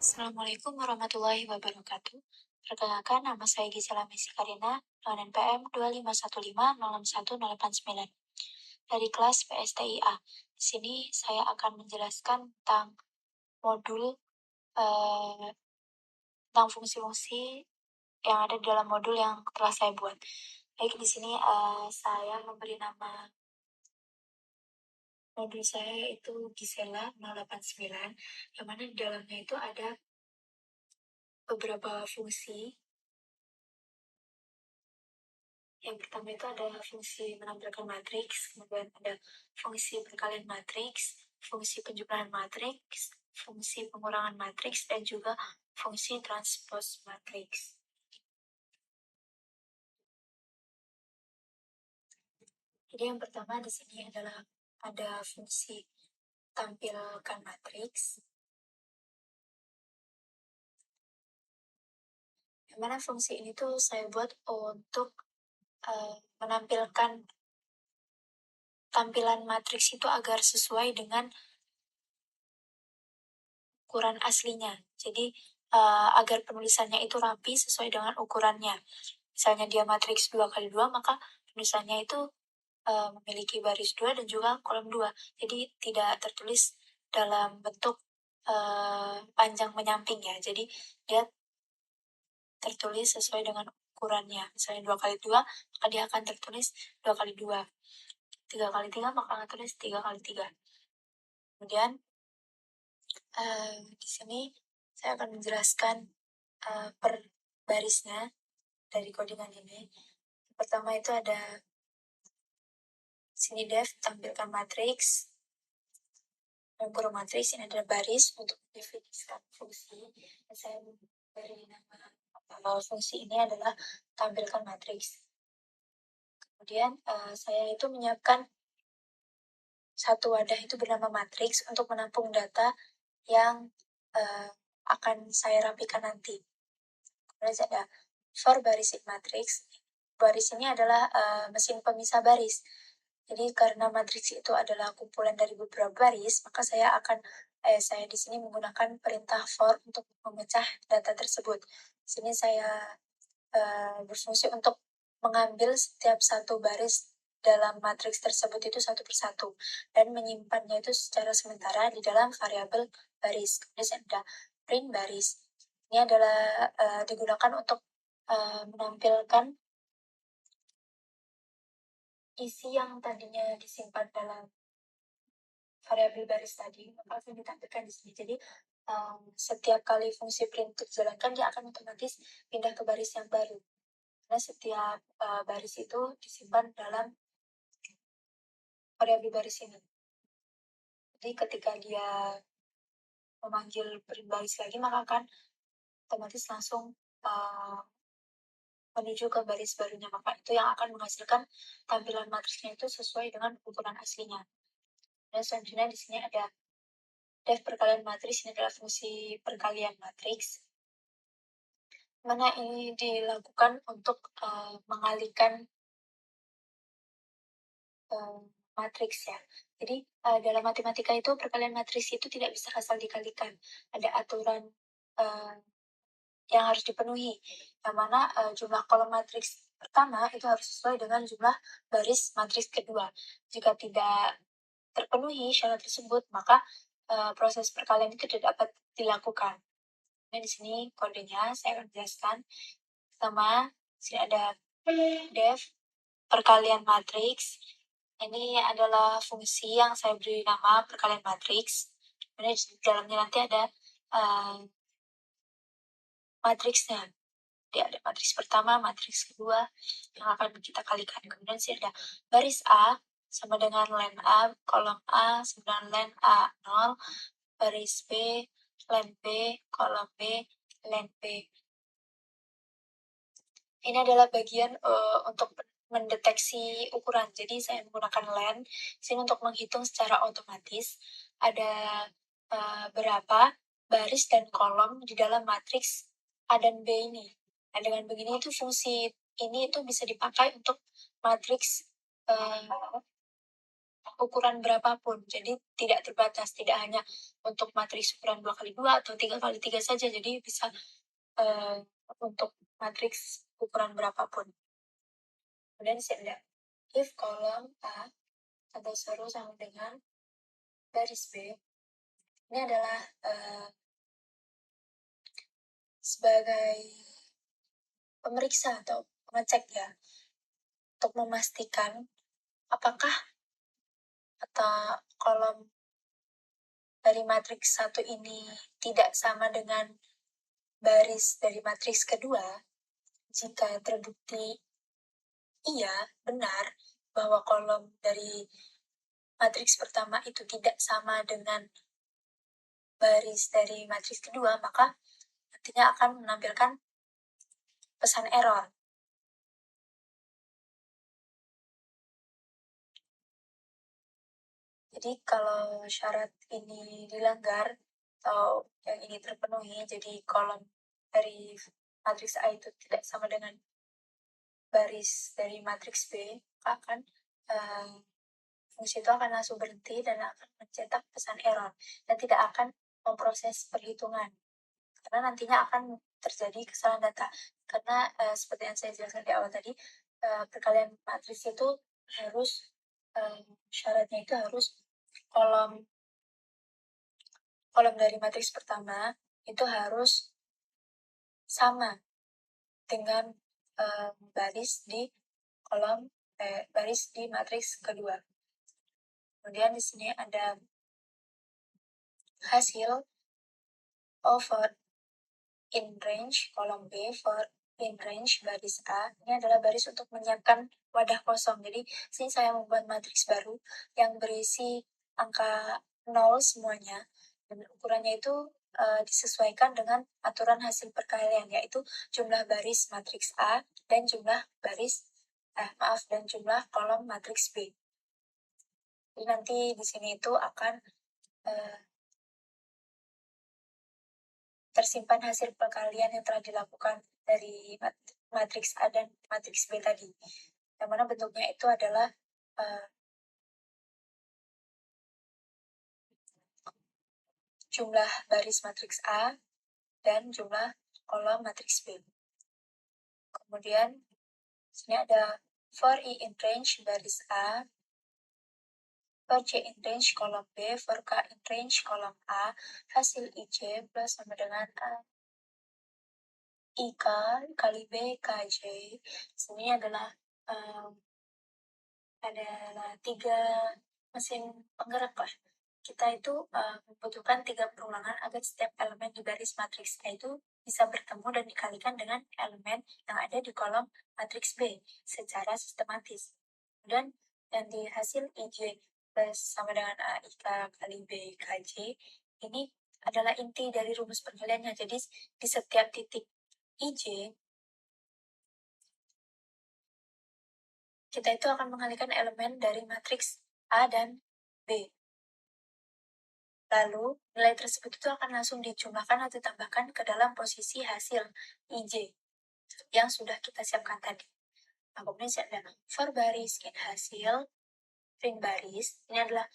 Assalamualaikum warahmatullahi wabarakatuh. Perkenalkan, nama saya Gisela Messi Karina, dengan NPM 251506189 dari kelas PSTIA. Di sini saya akan menjelaskan tentang modul tentang fungsi-fungsi yang ada di dalam modul yang telah saya buat. Baik, di sini saya memberi nama modul saya itu Gisela 089, yang mana di dalamnya itu ada beberapa fungsi. Yang pertama itu ada fungsi menampilkan matriks, kemudian ada fungsi perkalian matriks, fungsi penjumlahan matriks, fungsi pengurangan matriks, dan juga fungsi transpose matriks. Jadi yang pertama di sini adalah ada fungsi tampilkan matriks, yang mana fungsi ini tuh saya buat untuk menampilkan tampilan matriks itu agar sesuai dengan ukuran aslinya. Jadi agar penulisannya itu rapi sesuai dengan ukurannya. Misalnya dia matriks 2x2, maka penulisannya itu memiliki baris 2 dan juga kolom 2. Jadi tidak tertulis dalam bentuk panjang menyamping ya. Jadi dia tertulis sesuai dengan ukurannya. Misalnya 2x2, maka dia akan tertulis 2x2. 3x3, maka akan tertulis 3x3. Kemudian di sini saya akan menjelaskan per barisnya dari codingan ini. Pertama itu ada sini def tampilkan matriks, ukuran matriks ini adalah baris untuk mendefinisikan fungsi. Dan saya beri nama fungsi ini adalah tampilkan matriks. Kemudian saya itu menyiapkan satu wadah itu bernama matriks untuk menampung data yang akan saya rapikan nanti. Kemudian ada for baris matrix. Baris ini adalah mesin pemisah baris. Jadi karena matriks itu adalah kumpulan dari beberapa baris, maka saya di sini menggunakan perintah for untuk memecah data tersebut. Di sini saya berfungsi untuk mengambil setiap satu baris dalam matriks tersebut itu satu persatu dan menyimpannya itu secara sementara di dalam variabel baris. Kemudian ada print baris. Ini adalah digunakan untuk menampilkan isi yang tadinya disimpan dalam variabel baris tadi, maka akan ditampilkan di sini. Jadi setiap kali fungsi print itu dijalankan, dia akan otomatis pindah ke baris yang baru. Karena setiap baris itu disimpan dalam variabel baris ini. Jadi ketika dia memanggil print baris lagi, maka akan otomatis langsung menuju ke baris barunya. Maka itu yang akan menghasilkan tampilan matriksnya itu sesuai dengan ukuran aslinya. Dan selanjutnya di sini ada def perkalian matriks. Ini adalah fungsi perkalian matriks, mana ini dilakukan untuk mengalihkan matriks ya. Jadi dalam matematika itu perkalian matriks itu tidak bisa asal dikalikan. Ada aturan yang harus dipenuhi, yang mana jumlah kolom matriks pertama itu harus sesuai dengan jumlah baris matriks kedua. Jika tidak terpenuhi syarat tersebut, maka proses perkalian itu tidak dapat dilakukan. Nah, di sini kodenya saya akan jelaskan. Pertama, sini ada def perkalian matriks. Ini adalah fungsi yang saya beri nama perkalian matriks. Kemudian di dalamnya nanti ada matriksnya. Jadi ada matriks pertama, matriks kedua yang akan kita kalikan. Kemudian sini ada baris A sama dengan len A, kolom A sama dengan len A0, baris B, len B, kolom B, len B. Ini adalah bagian untuk mendeteksi ukuran. Jadi saya menggunakan len sini untuk menghitung secara otomatis ada berapa baris dan kolom di dalam matriks A dan B ini. Nah, dengan begini itu fungsi ini itu bisa dipakai untuk matriks ukuran berapapun. Jadi tidak terbatas, tidak hanya untuk matriks ukuran 2x2 atau 3x3 saja. Jadi bisa untuk matriks ukuran berapapun. Kemudian ada if kolom A atau seru sama dengan baris B. Ini adalah sebagai pemeriksa atau pengecek ya, untuk memastikan apakah atau kolom dari matriks 1 ini tidak sama dengan baris dari matriks kedua. Jika terbukti iya, benar, bahwa kolom dari matriks pertama itu tidak sama dengan baris dari matriks kedua, maka nantinya akan menampilkan pesan error. Jadi kalau syarat ini dilanggar atau yang ini terpenuhi, jadi kolom dari matriks A itu tidak sama dengan baris dari matriks B, maka akan fungsi itu akan langsung berhenti dan akan mencetak pesan error dan tidak akan memproses perhitungan karena nantinya akan terjadi kesalahan data karena seperti yang saya jelaskan di awal tadi, perkalian matriks itu harus syaratnya itu harus kolom dari matriks pertama itu harus sama dengan baris di baris di matriks kedua. Kemudian di sini ada hasil O for in range kolom B for in range baris A. Ini adalah baris untuk menyiapkan wadah kosong. Jadi sini saya membuat matriks baru yang berisi angka 0 semuanya dan ukurannya itu disesuaikan dengan aturan hasil perkalian, yaitu jumlah baris matriks A dan jumlah jumlah kolom matriks B. Jadi nanti di sini itu akan tersimpan hasil perkalian yang telah dilakukan dari matriks A dan matriks B tadi. Yang mana bentuknya itu adalah jumlah baris matriks A dan jumlah kolom matriks B. Kemudian sini ada for I in range baris A, for J in range kolom B, for K in range kolom A, hasil IJ plus sama dengan IK kali B KJ. Sini adalah adalah 3 mesin penggerak lah. Kita itu membutuhkan 3 perulangan agar setiap elemen di baris matriks A itu bisa bertemu dan dikalikan dengan elemen yang ada di kolom matriks B secara sistematis. Kemudian yang di hasil IJ plus sama dengan AIK kali B KJ ini adalah inti dari rumus perkaliannya. Jadi di setiap titik IJ kita itu akan mengalihkan elemen dari matriks A dan B. Lalu, nilai tersebut itu akan langsung dijumlahkan atau ditambahkan ke dalam posisi hasil IJ yang sudah kita siapkan tadi. Nah, kemudian ada for baris in hasil, print baris. Ini adalah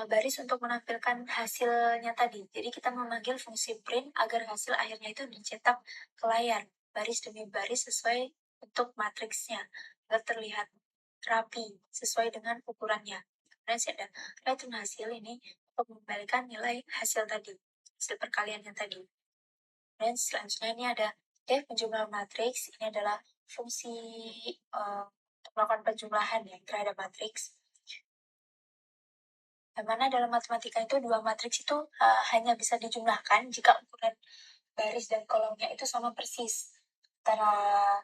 baris untuk menampilkan hasilnya tadi. Jadi kita memanggil fungsi print agar hasil akhirnya itu dicetak ke layar, baris demi baris sesuai bentuk matriksnya, agar terlihat rapi sesuai dengan ukurannya. Kemudian ada return hasil ini untuk mengembalikan nilai hasil tadi, hasil perkalian yang tadi. Dan selanjutnya ini ada def penjumlah matriks. Ini adalah fungsi untuk melakukan penjumlahan ya terhadap matriks. Yang mana dalam matematika itu dua matriks itu hanya bisa dijumlahkan jika ukuran baris dan kolomnya itu sama persis antara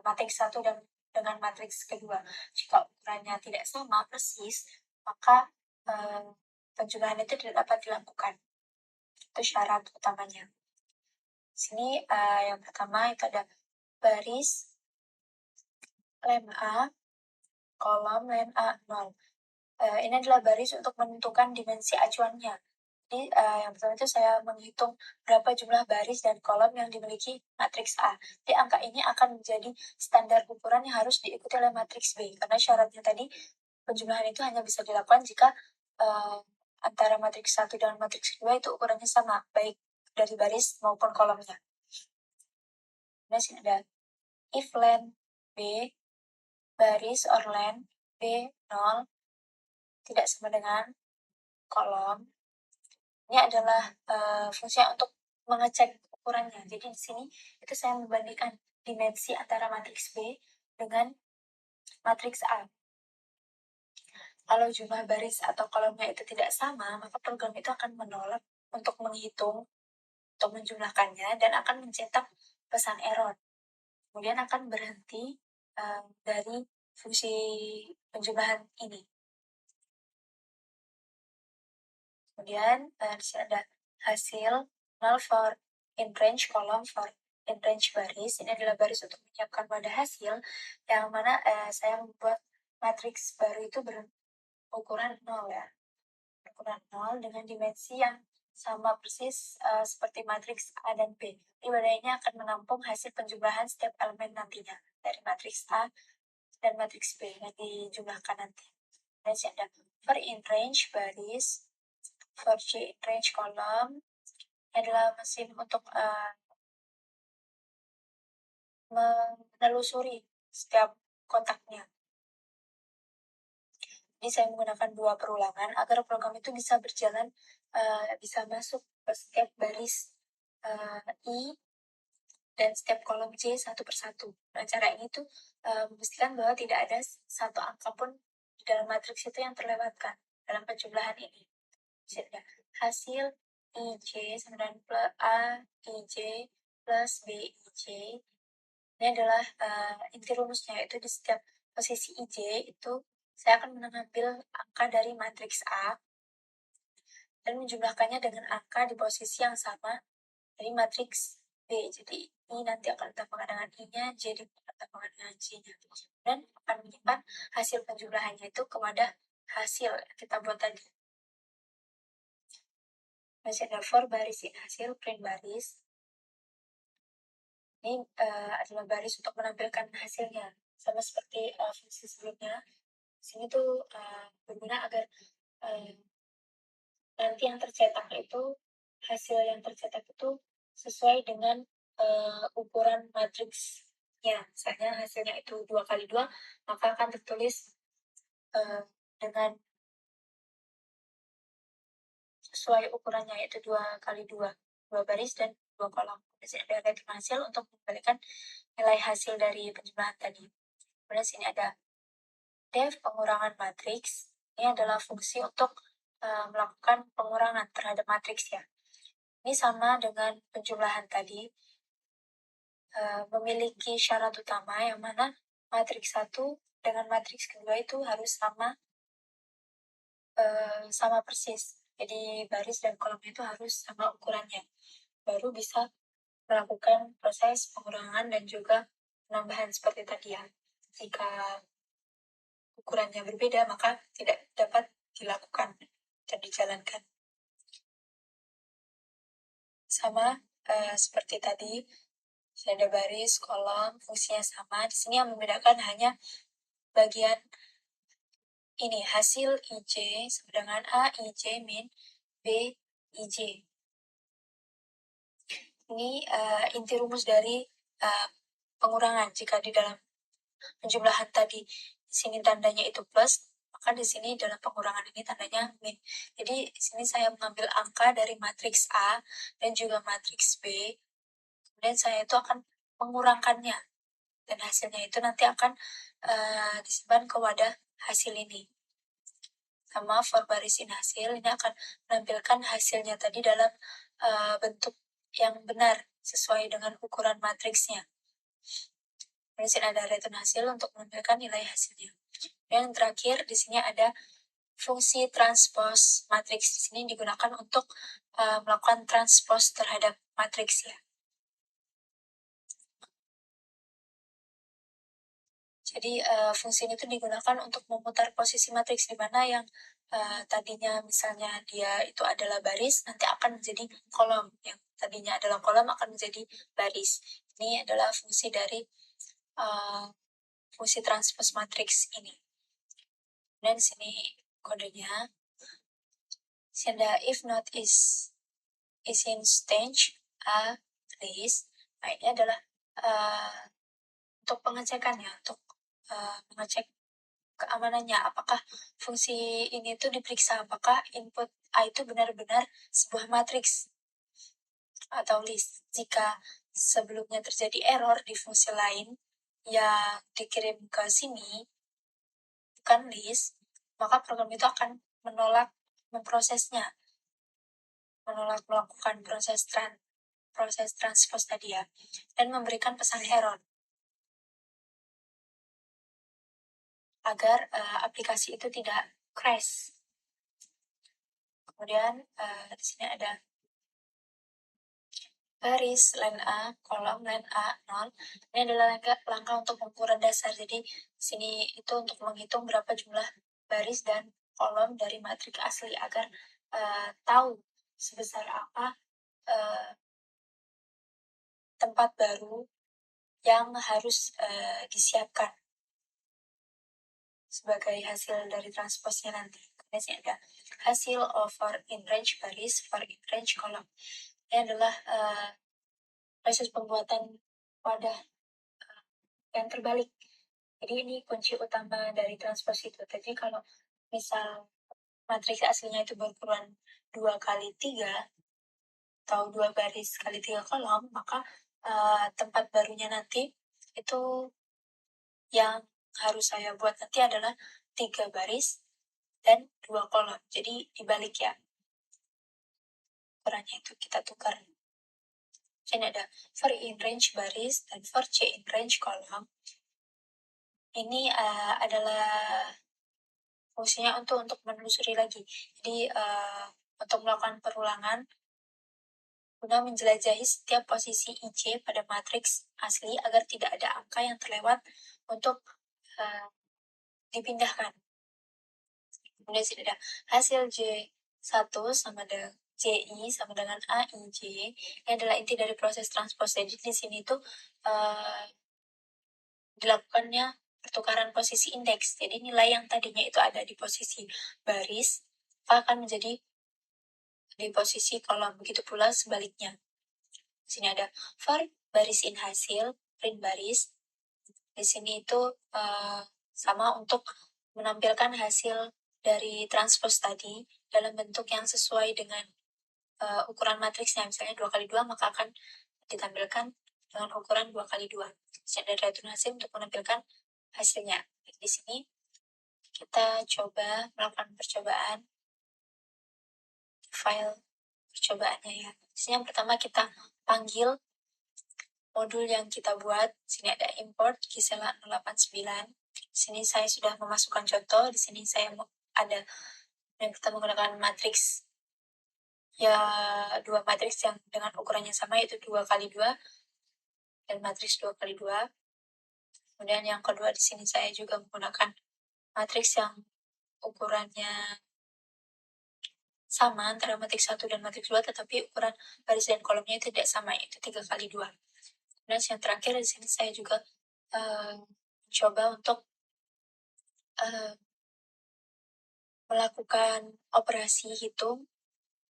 matriks satu dan dengan matriks kedua. Jika ukurannya tidak sama persis, maka penjumlahan itu tidak dapat dilakukan. Itu syarat utamanya. Sini yang pertama itu ada baris lem A, kolom lem A 0. Ini adalah baris untuk menentukan dimensi acuannya. Jadi yang pertama itu saya menghitung berapa jumlah baris dan kolom yang dimiliki matriks A. Jadi angka ini akan menjadi standar ukuran yang harus diikuti oleh matriks B. Karena syaratnya tadi penjumlahan itu hanya bisa dilakukan jika antara matriks 1 dengan matriks 2 itu ukurannya sama, baik dari baris maupun kolomnya. Nah, sini ada if len B baris or len B 0 tidak sama dengan kolom. Ini adalah fungsi untuk mengecek ukurannya. Jadi di sini itu saya membandingkan dimensi antara matriks B dengan matriks A. Kalau jumlah baris atau kolomnya itu tidak sama, maka program itu akan menolak untuk menghitung atau menjumlahkannya dan akan mencetak pesan error. Kemudian akan berhenti dari fungsi penjumlahan ini. Kemudian di sini ada hasil null for in range column for in range baris. Ini adalah baris untuk menyiapkan pada hasil yang mana saya membuat matriks baru itu berukuran 0 ya. Ukuran 0 dengan dimensi yang sama persis seperti matriks A dan B. Di wadahnya akan menampung hasil penjumlahan setiap elemen nantinya dari matriks A dan matriks B yang dijumlahkan nanti. Dan ada for in range baris, for J in range column adalah mesin untuk menelusuri setiap kotaknya. Jadi saya menggunakan 2 perulangan agar program itu bisa berjalan, bisa masuk ke setiap baris I dan setiap kolom J satu persatu. Nah, cara ini tuh memastikan bahwa tidak ada satu angka pun di dalam matriks itu yang terlewatkan dalam penjumlahan ini. Misalnya, hasil IJ sama dengan A IJ plus B IJ. Ini adalah inti rumusnya, yaitu di setiap posisi IJ itu saya akan mengambil angka dari matriks A dan menjumlahkannya dengan angka di posisi yang sama dari matriks B. Jadi ini nanti akan ditambahkan dengan I-nya, J ditambahkan dengan J-nya. Dan akan menyimpan hasil penjumlahannya itu kepada hasil yang kita buat tadi. Masih ada for baris in hasil, print baris. Ini adalah baris untuk menampilkan hasilnya. Sama seperti fungsi sebelumnya. Sini tuh berguna agar nanti yang tercetak itu, hasil yang tercetak itu sesuai dengan ukuran matriksnya. Misalnya hasilnya itu 2x2, maka akan tertulis dengan sesuai ukurannya, yaitu 2x2, 2 baris dan 2 kolom. Jadi ada rating hasil untuk mengembalikan nilai hasil dari penjumlahan tadi. Kemudian sini ada def pengurangan matriks. Ini adalah fungsi untuk melakukan pengurangan terhadap matriks ya. Ini sama dengan penjumlahan tadi, memiliki syarat utama yang mana matriks 1 dengan matriks kedua itu harus sama persis. Jadi baris dan kolom itu harus sama ukurannya. Baru bisa melakukan proses pengurangan dan juga penambahan seperti tadi ya. Jika ukurannya berbeda, maka tidak dapat dilakukan dan dijalankan. Sama seperti tadi, ada baris, kolom, fungsinya sama. Di sini yang membedakan hanya bagian ini, hasil IJ sama dengan A IJ min B IJ. Ini inti rumus dari pengurangan. Jika di dalam penjumlahan tadi di sini tandanya itu plus, maka di sini dalam pengurangan ini tandanya min. Jadi di sini saya mengambil angka dari matriks A dan juga matriks B, kemudian saya itu akan mengurangkannya dan hasilnya itu nanti akan disimpan ke wadah hasil ini. Sama for baris in hasil, ini akan menampilkan hasilnya tadi dalam bentuk yang benar sesuai dengan ukuran matriksnya. Di sini ada return hasil untuk menampilkan nilai hasilnya. Yang terakhir di sini ada fungsi transpose matriks. Di sini digunakan untuk melakukan transpose terhadap matriks ya. Jadi fungsi ini tuh digunakan untuk memutar posisi matriks, di mana yang tadinya misalnya dia itu adalah baris, nanti akan menjadi kolom. Yang tadinya adalah kolom akan menjadi baris. Ini adalah fungsi dari fungsi transpose matriks ini. Dan sini kodenya. Sehingga if not is in stage A list. Nah, ini adalah untuk pengecekannya, untuk mengecek keamanannya, apakah fungsi ini tuh diperiksa, apakah input A itu benar-benar sebuah matriks atau list. Jika sebelumnya terjadi error di fungsi lain yang dikirim ke sini, bukan list, maka program itu akan menolak memprosesnya, menolak melakukan proses transpose tadi ya, dan memberikan pesan error agar aplikasi itu tidak crash. Kemudian di sini ada baris line A, kolom line A 0. Ini adalah langkah untuk ukuran dasar. Jadi di sini itu untuk menghitung berapa jumlah baris dan kolom dari matriks asli agar tahu sebesar apa tempat baru yang harus disiapkan sebagai hasil dari transposnya nanti. Kemudian sini ada hasil for in range baris, for in range kolom. Ini adalah proses pembuatan wadah yang terbalik. Jadi ini kunci utama dari transpose itu. Jadi kalau misal matriks aslinya itu berukuran 2x3 atau 2 baris kali 3 kolom, maka tempat barunya nanti itu yang harus saya buat nanti adalah 3 baris dan 2 kolom. Jadi dibalik ya. Ukurannya itu kita tukar. Ini ada for in range baris dan for C in range kolom. Ini adalah fungsinya untuk menelusuri lagi. Jadi untuk melakukan perulangan guna menjelajahi setiap posisi IJ pada matriks asli agar tidak ada angka yang terlewat untuk dipindahkan. Kemudian sini ada hasil J1 sama dengan JI sama dengan AIJ. Ini adalah inti dari proses transpose. Jadi di sini tuh dilakukannya pertukaran posisi indeks. Jadi nilai yang tadinya itu ada di posisi baris akan menjadi di posisi kolom. Begitu pula sebaliknya. Di sini ada for baris in hasil, print baris. Di sini itu sama untuk menampilkan hasil dari transpose tadi dalam bentuk yang sesuai dengan ukuran matriksnya. Misalnya 2x2, maka akan ditampilkan dengan ukuran 2x2. Di ada return hasil untuk menampilkan hasilnya. Di sini kita coba melakukan percobaan file percobaannya ya. Di sini yang pertama kita panggil modul yang kita buat. Di sini ada import Gisela 089. Di sini saya sudah memasukkan contoh. Di sini saya ada yang kita menggunakan matriks ya, 2 matriks yang dengan ukurannya sama, yaitu 2x2 dan matriks 2x2. Kemudian yang kedua di sini saya juga menggunakan matriks yang ukurannya sama antara matriks 1 dan matriks 2, tetapi ukuran baris dan kolomnya itu tidak sama, yaitu 3x2. Kemudian yang terakhir di sini saya juga coba untuk melakukan operasi hitung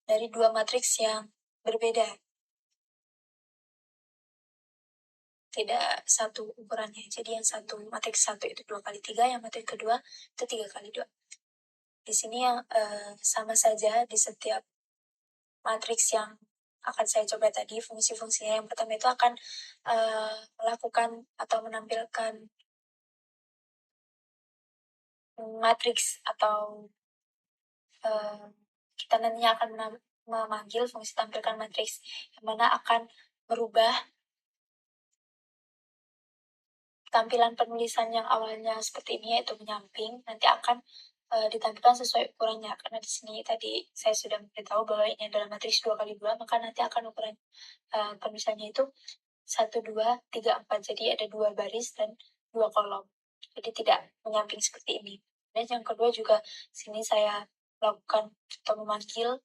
dari 2 matriks yang berbeda. Tidak satu ukurannya. Jadi yang satu matriks 1 itu 2x3, yang matriks kedua itu 3x2. Di sini yang sama saja di setiap matriks yang akan saya coba tadi, fungsi-fungsinya yang pertama itu akan melakukan atau menampilkan matriks atau kita nantinya akan memanggil fungsi tampilkan matriks yang mana akan merubah tampilan penulisan yang awalnya seperti ini, yaitu menyamping, nanti akan ditampilkan sesuai ukurannya. Karena di sini tadi saya sudah memberitahu bahwa ini adalah matriks 2x2, maka nanti akan ukuran penulisannya itu 1, 2, 3, 4. Jadi ada 2 baris dan 2 kolom. Jadi tidak menyamping seperti ini. Dan yang kedua juga sini saya lakukan atau memanggil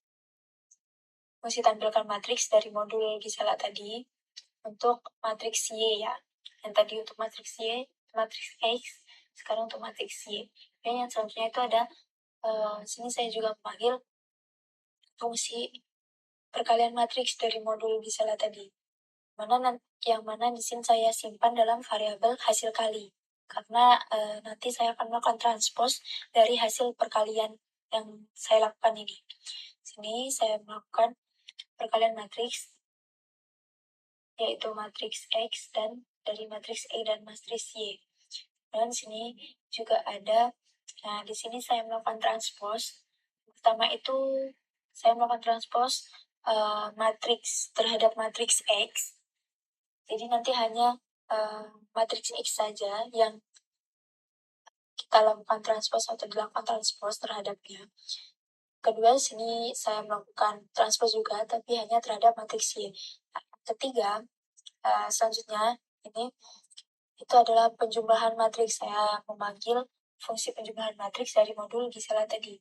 fungsi tampilkan matriks dari modul Gisela tadi untuk matriks Y ya. Yang tadi untuk matriks Y, matriks X, sekarang untuk matriks Y. Kemudian yang selanjutnya itu ada, sini saya juga memanggil fungsi perkalian matriks dari modul Gisela tadi. Yang mana di sini saya simpan dalam variabel hasil kali. Karena nanti saya akan melakukan transpose dari hasil perkalian yang saya lakukan ini. Sini saya melakukan perkalian matriks, yaitu matriks X dan dari matriks E dan matriks Y. Dan sini juga ada, nah di sini saya melakukan transpose. Pertama itu saya melakukan transpose matriks terhadap matriks X. Jadi nanti hanya matriks X saja yang kita lakukan transpose atau dilakukan transpose terhadapnya. Kedua, sini saya melakukan transpose juga, tapi hanya terhadap matriks Y. Ketiga, selanjutnya ini itu adalah penjumlahan matriks. Saya memanggil fungsi penjumlahan matriks dari modul Gisela tadi.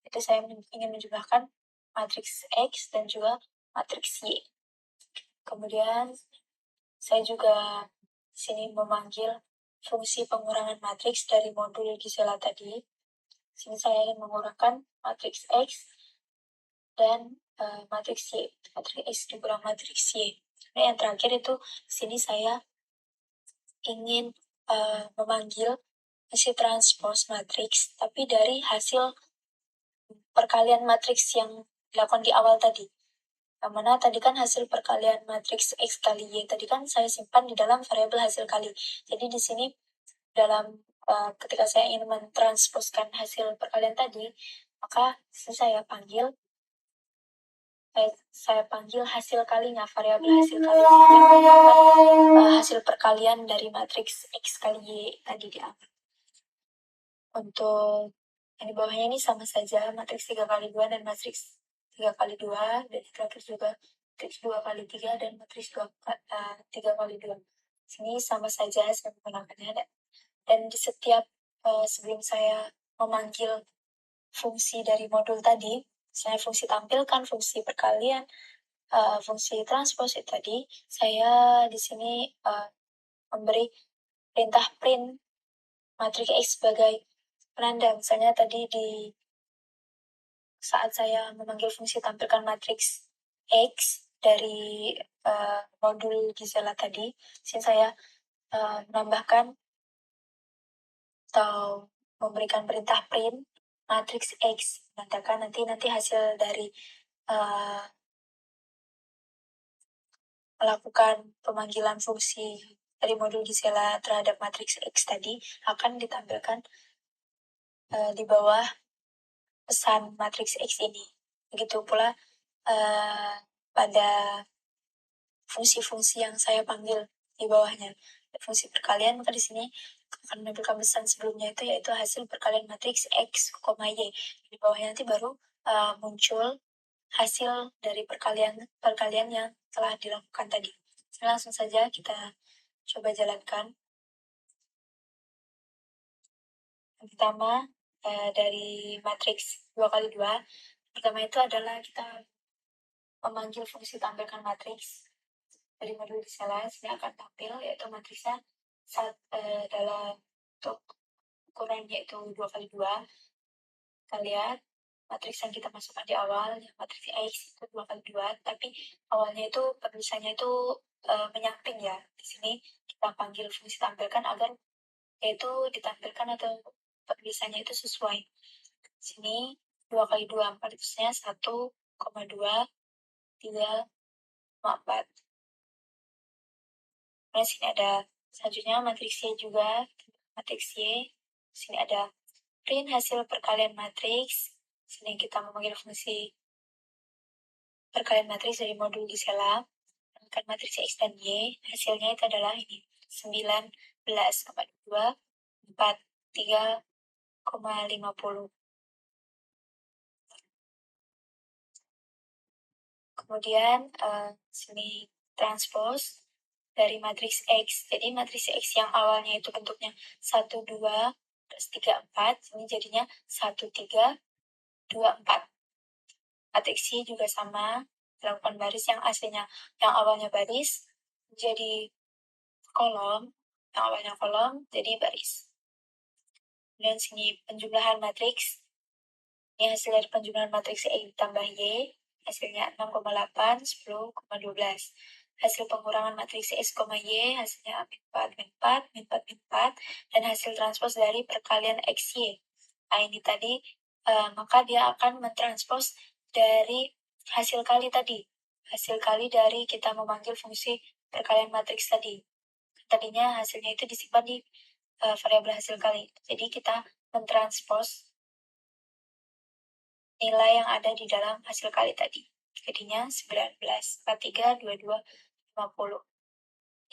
Itu saya ingin menjumlahkan matriks X dan juga matriks Y. Kemudian saya juga sini memanggil fungsi pengurangan matriks dari modul Gisela tadi. Sini saya ingin mengurangkan matriks X dan matriks Y. Matriks X dikurang matriks Y. Nah, yang terakhir itu sini saya ingin memanggil fungsi transpose matriks, tapi dari hasil perkalian matriks yang dilakukan di awal tadi. Yang mana tadi kan hasil perkalian matriks X kali Y tadi kan saya simpan di dalam variabel hasil kali. Jadi di sini dalam ketika saya ingin mentransposkan hasil perkalian tadi, maka saya panggil hasil kalinya, variabel hasil kalinya yang merupakan hasil perkalian dari matriks X kali Y tadi di awal. Untuk yang di bawahnya ini sama saja, matriks 3 kali 2 dan matriks 3 kali 2, dan terakhir juga matriks 2 kali 3 dan matriks 3 kali 2. Sini sama saja saya menggunakannya. Dan di setiap sebelum saya memanggil fungsi dari modul tadi, saya fungsi tampilkan, fungsi perkalian, fungsi transpose tadi, saya di sini memberi perintah print matriks X sebagai penanda. Misalnya tadi di saat saya memanggil fungsi tampilkan matriks X dari modul Gisela tadi, sini saya menambahkan atau memberikan perintah print matriks X, menandakan nanti hasil dari melakukan pemanggilan fungsi dari modul Gisela terhadap matriks X tadi akan ditampilkan di bawah pesan matriks X ini. Begitu pula pada fungsi-fungsi yang saya panggil di bawahnya. Fungsi perkalian, maka di sini akan menampilkan pesan sebelumnya itu yaitu hasil perkalian matriks X, Y. Di bawahnya nanti baru muncul hasil dari perkalian yang telah dilakukan tadi. Langsung saja kita coba jalankan. Yang pertama, dari matriks 2 kali 2, pertama itu adalah kita memanggil fungsi tampilkan matriks dari modul Gisela. Sini akan tampil yaitu matriksnya dalam bentuk ukuran yaitu 2 kali 2. Kita lihat matriks yang kita masukkan di awal, yang matriks X itu 2 kali 2, tapi awalnya itu penulisannya itu menyamping ya. Di sini kita panggil fungsi tampilkan agar yaitu ditampilkan atau penulisannya itu sesuai. Sini 2 kali 2, matriksnya 1,2, 3, 4. Nah, sini ada selanjutnya matriks Y juga, matriks Y. Sini ada print hasil perkalian matriks. Sini kita memanggil fungsi perkalian matriks dari modul Gisela. Kan matriks X dan Y, hasilnya itu adalah ini, 19,2, 43,50. Kemudian sini transpose dari matriks X. Jadi matriks X yang awalnya itu bentuknya 1, 2, terus 3, 4, ini jadinya 1, 3, 2, 4. Matriks Y juga sama, dilakukan baris yang aslinya yang awalnya baris jadi kolom, yang awalnya kolom jadi baris. Kemudian sini penjumlahan matriks. Ini hasil dari penjumlahan matriks E ditambah Y, hasilnya 6,8, 10,12. Hasil pengurangan matriks X, Y, hasilnya min 4, min 4, min 4, min 4, dan hasil transpos dari perkalian XY. Nah, ini tadi, maka dia akan mentranspos dari hasil kali tadi. Hasil kali dari kita memanggil fungsi perkalian matriks tadi. Tadinya hasilnya itu disimpan di variabel hasil kali. Jadi kita mentranspos nilai yang ada di dalam hasil kali tadi. Jadinya 19, 43, 22, 50.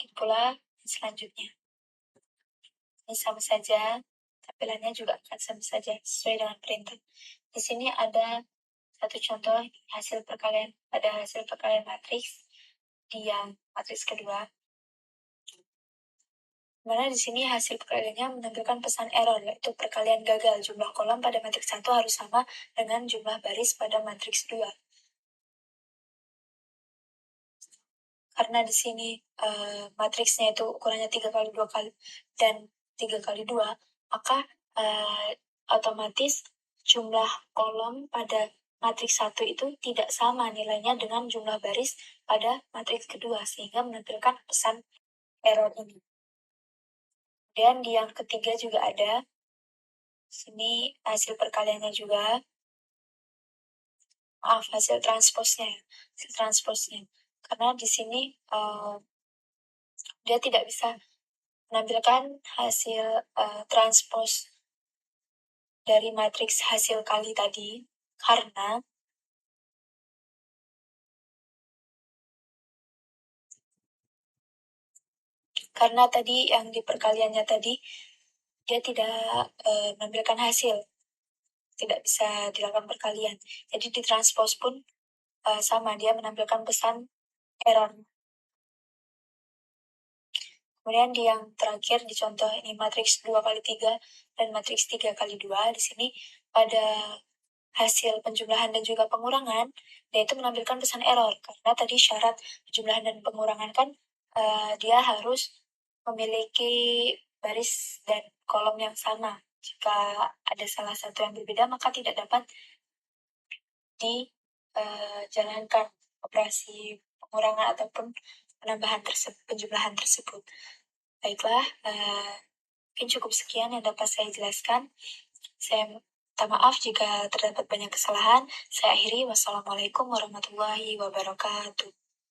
Itulah selanjutnya. Ini sama saja, tampilannya juga akan sama saja, sesuai dengan perintah. Di sini ada satu contoh hasil perkalian, pada hasil perkalian matriks di yang matriks kedua. Mana di sini hasil perkaliannya menampilkan pesan error, yaitu perkalian gagal. Jumlah kolom pada matriks 1 harus sama dengan jumlah baris pada matriks 2. Karena di sini matriksnya itu ukurannya 3 kali 2 kali dan 3 kali 2, maka otomatis jumlah kolom pada matriks 1 itu tidak sama nilainya dengan jumlah baris pada matriks kedua, sehingga menampilkan pesan error ini. Dan di yang ketiga juga ada, sini hasil perkaliannya juga, maaf, hasil transposnya. Karena di sini dia tidak bisa menampilkan hasil transpos dari matriks hasil kali tadi, karena tadi yang di perkaliannya tadi dia tidak menampilkan hasil, tidak bisa dilakukan perkalian. Jadi di transpose pun sama, dia menampilkan pesan error. Kemudian di yang terakhir di contoh ini matriks 2 kali 3 dan matriks 3 kali 2, di sini pada hasil penjumlahan dan juga pengurangan, dia itu menampilkan pesan error karena tadi syarat penjumlahan dan pengurangan kan dia harus memiliki baris dan kolom yang sama. Jika ada salah satu yang berbeda, maka tidak dapat dijalankan operasi pengurangan ataupun penjumlahan tersebut. Baiklah, mungkin cukup sekian yang dapat saya jelaskan. Saya minta maaf jika terdapat banyak kesalahan. Saya akhiri. Wassalamualaikum warahmatullahi wabarakatuh.